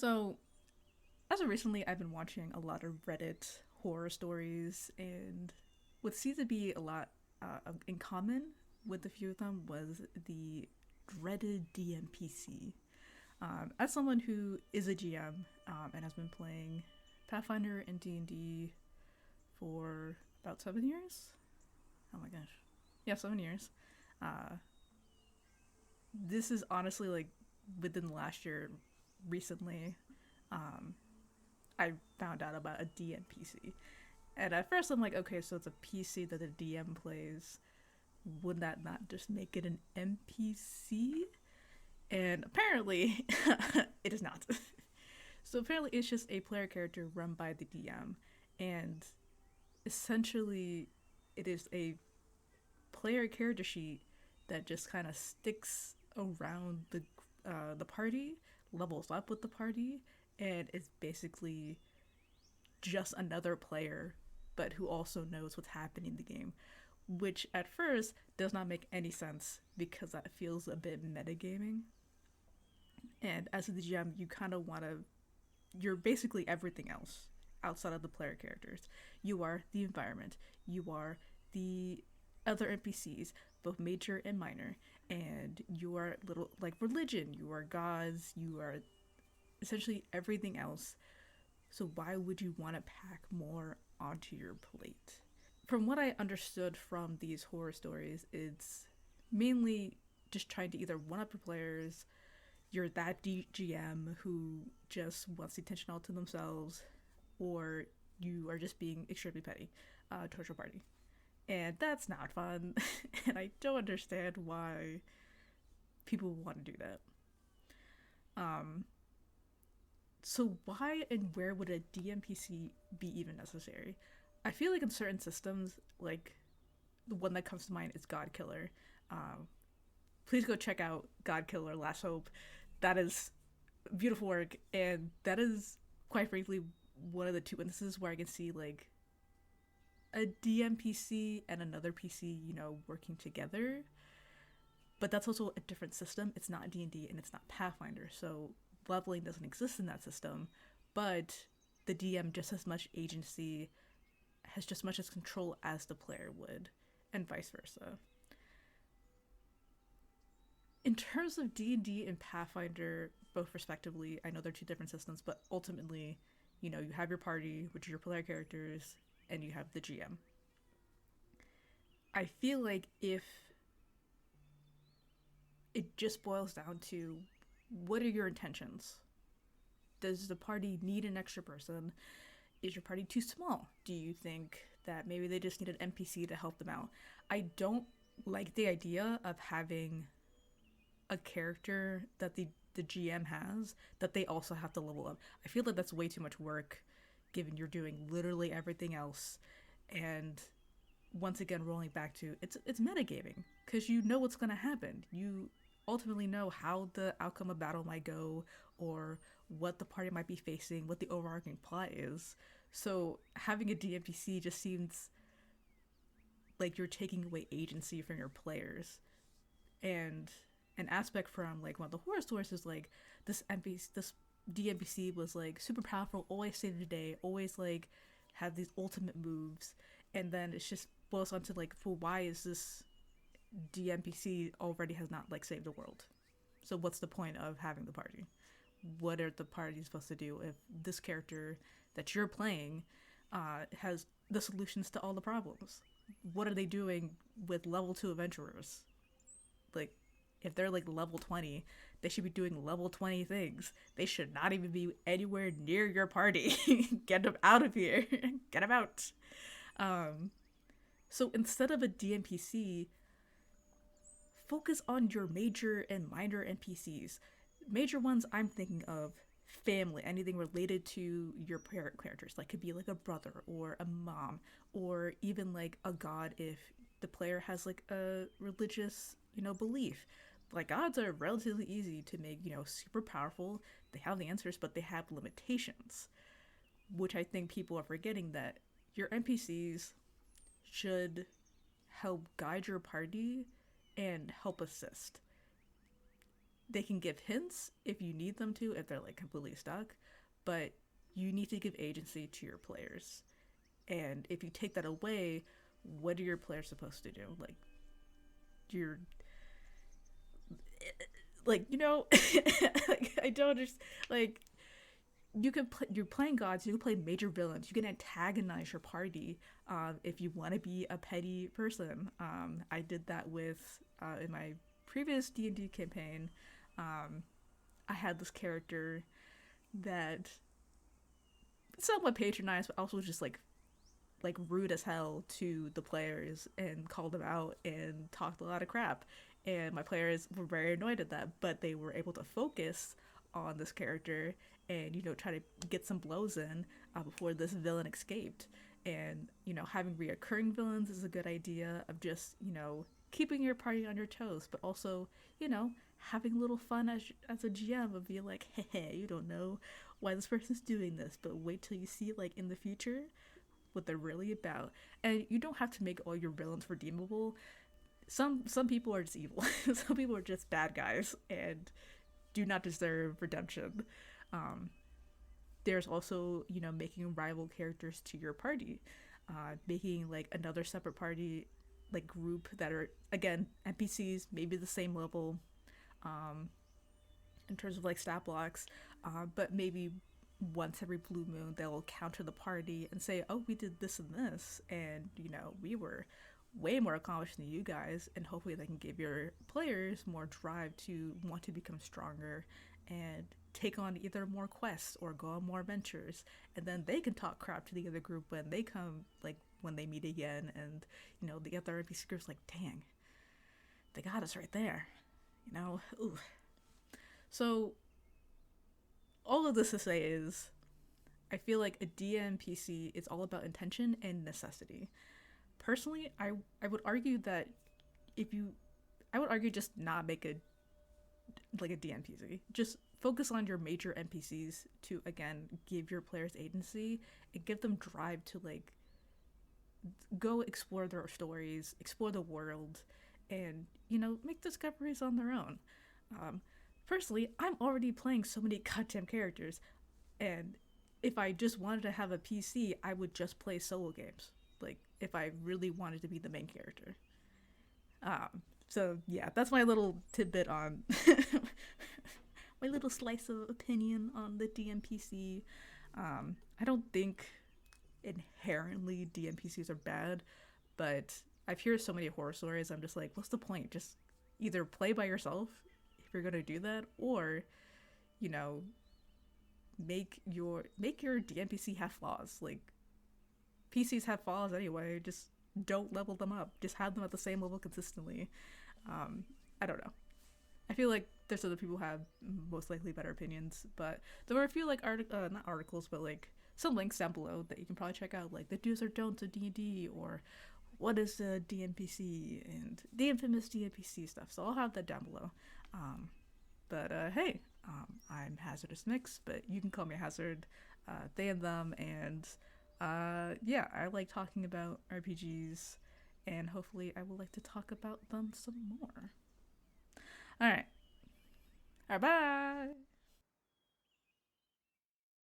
So, as of recently, I've been watching a lot of Reddit horror stories, and what seems to be a lot in common with a few of them was the dreaded DMPC. As someone who is a GM and has been playing Pathfinder and D&D for about 7 years, oh my gosh, yeah, 7 years. Uh, this is honestly like within the last year, recently. Um, I found out about a DMPC. And at first I'm like, okay, so it's a PC that the DM plays. Would that not just make it an NPC? And apparently, it is not. So apparently, it's just a player character run by the DM. And essentially, it is a player character sheet that just kind of sticks around the party, levels up with the party, and is basically just another player, but who also knows what's happening in the game. Which at first does not make any sense because that feels a bit metagaming. And as the GM, you kind of want to. You're basically everything else outside of the player characters. You are the environment. You are the other NPCs, both major and minor. And you are little like religion. You are gods. You are essentially everything else. So why would you want to pack more onto your plate? From what I understood from these horror stories, it's mainly just trying to either one up your players, you're that GM who just wants the attention all to themselves, or you are just being extremely petty towards your party. And that's not fun, and I don't understand why people want to do that. Um, so why and where would a DMPC be even necessary? I feel like in certain systems, like the one that comes to mind is God Killer. Um, please go check out God Killer Last Hope. That is beautiful work, and that is quite frankly one of the two instances where I can see like a DMPC and another PC, working together. But that's also a different system. It's not D&D and it's not Pathfinder, so leveling doesn't exist in that system. But the DM just as much agency, has just as much as control as the player would, and vice versa. In terms of D&D and Pathfinder, both respectively, I know they're two different systems, but ultimately, you have your party, which are your player characters, and you have the GM. I feel like if it just boils down to what are your intentions? Does the party need an extra person? Is your party too small? Do you think that maybe they just need an NPC to help them out? I don't like the idea of having a character that the GM has that they also have to level up. I feel like that's way too much work given you're doing literally everything else. And once again, rolling back to it's metagaming because you know what's going to happen. You ultimately know how the outcome of battle might go or what the party might be facing, what the overarching plot is. So having a DMPC just seems like you're taking away agency from your players. And an aspect from like one of the horror stories is like this DMPC was like super powerful, always saved the day, always like had these ultimate moves, and then it's just boils down to like, well, why is this DMPC already has not like saved the world? So what's the point of having the party? What are the parties supposed to do if this character that you're playing has the solutions to all the problems? What are they doing with level 2 adventurers? Like, if they're like level 20, they should be doing level 20 things. They should not even be anywhere near your party. Get them out of here. Get them out. So instead of a DMPC, focus on your major and minor NPCs. Major ones I'm thinking of family, anything related to your parent characters. Like could be like a brother or a mom or even like a god if the player has like a religious, belief. Like gods are relatively easy to make, super powerful. They have the answers, but they have limitations, which I think people are forgetting that your NPCs should help guide your party and help assist. they can give hints if you need them to, if they're like completely stuck, but you need to give agency to your players. And if you take that away, what are your players supposed to do? Like, you're like, like, I don't understand. Like, you're playing gods, you can play major villains, you can antagonize your party if you want to be a petty person. I did that with in my previous D&D campaign. I had this character that somewhat patronized, but also just like rude as hell to the players and called them out and talked a lot of crap. And my players were very annoyed at that, but they were able to focus on this character and try to get some blows in before this villain escaped. And having reoccurring villains is a good idea of just keeping your party on your toes, but also having a little fun as a GM of being like, hey, you don't know why this person's doing this, but wait till you see like in the future what they're really about. And you don't have to make all your villains redeemable. Some people are just evil. Some people are just bad guys and do not deserve redemption. There's also making rival characters to your party, making like another separate party like group that are again NPCs, maybe the same level in terms of like stat blocks, but maybe once every blue moon they'll counter the party and say, oh, we did this and this, and we were way more accomplished than you guys, and hopefully they can give your players more drive to want to become stronger and take on either more quests or go on more adventures, and then they can talk crap to the other group when they come, like when they meet again, and the other NPC group's like, dang, they got us right there, ooh. So all of this to say is, I feel like a DMPC is all about intention and necessity. Personally, I would argue that I would argue just not make a DMPC. Just focus on your major NPCs to again give your players agency and give them drive to like go explore their stories, explore the world, and make discoveries on their own. Personally, I'm already playing so many goddamn characters, and if I just wanted to have a PC, I would just play solo games. Like, if I really wanted to be the main character. So yeah, that's my little tidbit on my little slice of opinion on the DMPC. I don't think inherently DMPCs are bad, but I've heard so many horror stories. I'm just like, what's the point? Just either play by yourself if you're gonna do that, or make your DMPC have flaws. Like, PCs have flaws anyway. Just don't level them up. Just have them at the same level consistently. I don't know. I feel like there's other people who have most likely better opinions, but there were a few like not articles, but like some links down below that you can probably check out, like the do's or don'ts of D&D, or what is a DMPC and the infamous DMPC stuff. So I'll have that down below. But hey, I'm Hazardous Mix, but you can call me Hazard, they and them, and yeah, I like talking about RPGs, and hopefully I will like to talk about them some more. Alright, bye!